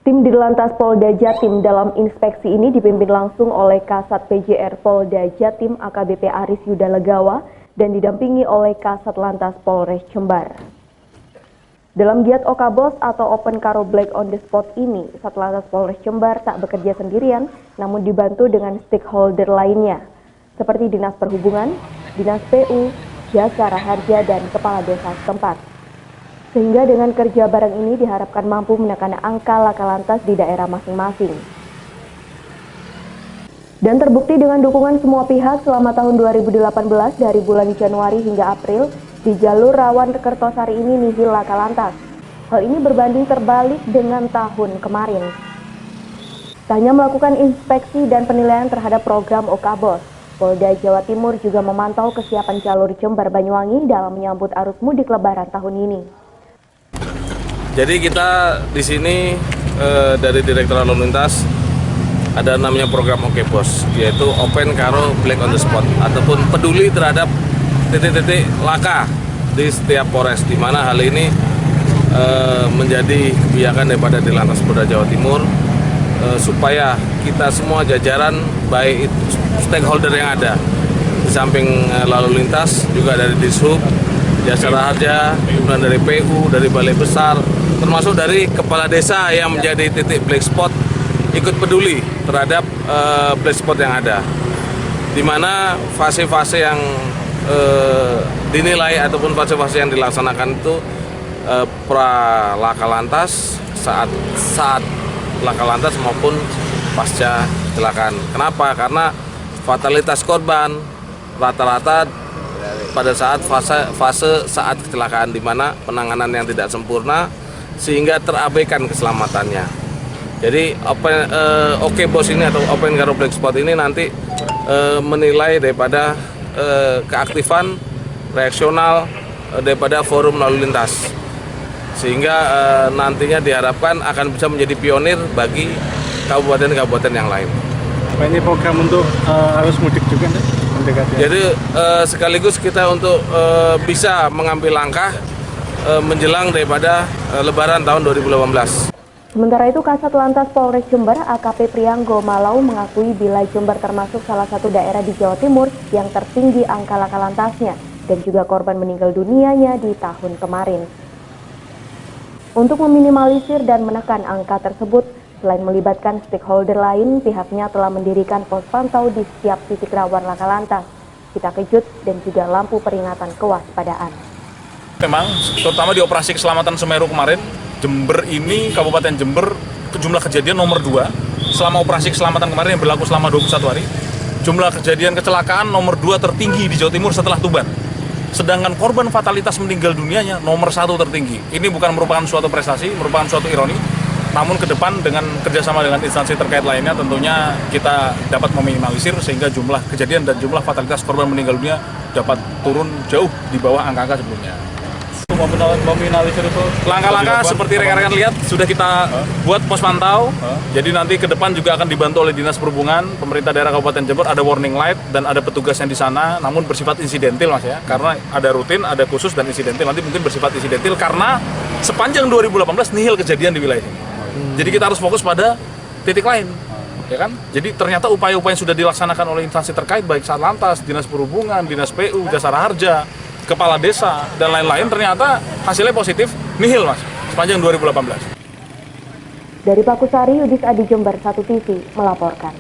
Tim Dirlantas Polda Jatim dalam inspeksi ini dipimpin langsung oleh Kasat PJR Polda Jatim AKBP Aris Yuda Legawa dan didampingi oleh Kasat Lantas Polres Jember. Dalam giat Okabos atau Open Karo Black on the Spot ini, Satlantas Polres Jember tak bekerja sendirian, namun dibantu dengan stakeholder lainnya, seperti Dinas Perhubungan, Dinas PU, Jasa Raharja, dan Kepala Desa setempat. Sehingga dengan kerja bareng ini diharapkan mampu menekan angka laka lantas di daerah masing-masing. Dan terbukti dengan dukungan semua pihak selama tahun 2018 dari bulan Januari hingga April, di jalur rawan Kertosari ini nihil laka lantas. Hal ini berbanding terbalik dengan tahun kemarin. Tak hanya melakukan inspeksi dan penilaian terhadap program Okabos, Polda Jawa Timur juga memantau kesiapan jalur Jember Banyuwangi dalam menyambut arus mudik Lebaran tahun ini. Jadi kita di sini dari Direktorat Lalu Lintas ada namanya program Okabos, yaitu Open Karo Black on the Spot ataupun peduli terhadap titik-titik laka di setiap Polres, di mana hal ini menjadi kebijakan daripada Dirlantas Polda Jawa Timur supaya kita semua jajaran baik itu stakeholder yang ada di samping lalu lintas juga dari Dishub, Jasa Raharja, kemudian dari PU, dari Balai Besar, termasuk dari kepala desa yang menjadi titik black spot ikut peduli terhadap black spot yang ada, di mana fase-fase yang dinilai ataupun fase-fase yang dilaksanakan itu pra laka lantas, saat laka lantas maupun pasca kecelakaan. Kenapa? Karena fatalitas korban rata-rata pada saat fase saat kecelakaan, di mana penanganan yang tidak sempurna sehingga terabaikan keselamatannya. Jadi Okabos ini atau Open Karo Black Spot ini nanti menilai daripada keaktifan reaksional daripada forum lalu lintas, sehingga nantinya diharapkan akan bisa menjadi pionir bagi kabupaten-kabupaten yang lain. Ini program untuk arus mudik juga nih? Jadi sekaligus kita untuk bisa mengambil langkah menjelang daripada Lebaran tahun 2018. Sementara itu, Kasat Lantas Polres Jember AKP Prianggo Malau mengakui bila Jember termasuk salah satu daerah di Jawa Timur yang tertinggi angka laka lantasnya dan juga korban meninggal dunianya di tahun kemarin. Untuk meminimalisir dan menekan angka tersebut, selain melibatkan stakeholder lain, pihaknya telah mendirikan pos pantau di setiap titik rawan laka lantas, pita kejut, dan juga lampu peringatan kewaspadaan. Memang, terutama di operasi keselamatan Semeru kemarin, Jember ini, Kabupaten Jember, jumlah kejadian nomor 2 selama operasi keselamatan kemarin yang berlaku selama 21 hari. Jumlah kejadian kecelakaan nomor 2 tertinggi di Jawa Timur setelah Tuban. Sedangkan korban fatalitas meninggal dunianya nomor 1 tertinggi. Ini bukan merupakan suatu prestasi, merupakan suatu ironi. Namun ke depan dengan kerjasama dengan instansi terkait lainnya tentunya kita dapat meminimalisir sehingga jumlah kejadian dan jumlah fatalitas korban meninggal dunia dapat turun jauh di bawah angka-angka sebelumnya. Meminimalisir itu Langkah-langkah seperti rekan-rekan lihat sudah kita buat pos pantau. Jadi nanti ke depan juga akan dibantu oleh Dinas Perhubungan, pemerintah daerah Kabupaten Jember, ada warning light dan ada petugas yang di sana, namun bersifat insidentil Mas ya. Karena ada rutin, ada khusus dan insidentil. Nanti mungkin bersifat insidentil karena sepanjang 2018 nihil kejadian di wilayah ini. Jadi kita harus fokus pada titik lain. Ya kan? Jadi ternyata upaya-upaya yang sudah dilaksanakan oleh instansi terkait baik Satlantas, Dinas Perhubungan, Dinas PU, Jasa Raharja, Kepala Desa, dan lain-lain ternyata hasilnya positif, nihil Mas, sepanjang 2018. Dari Pakusari, Yudis Adi Jember 1 TV melaporkan.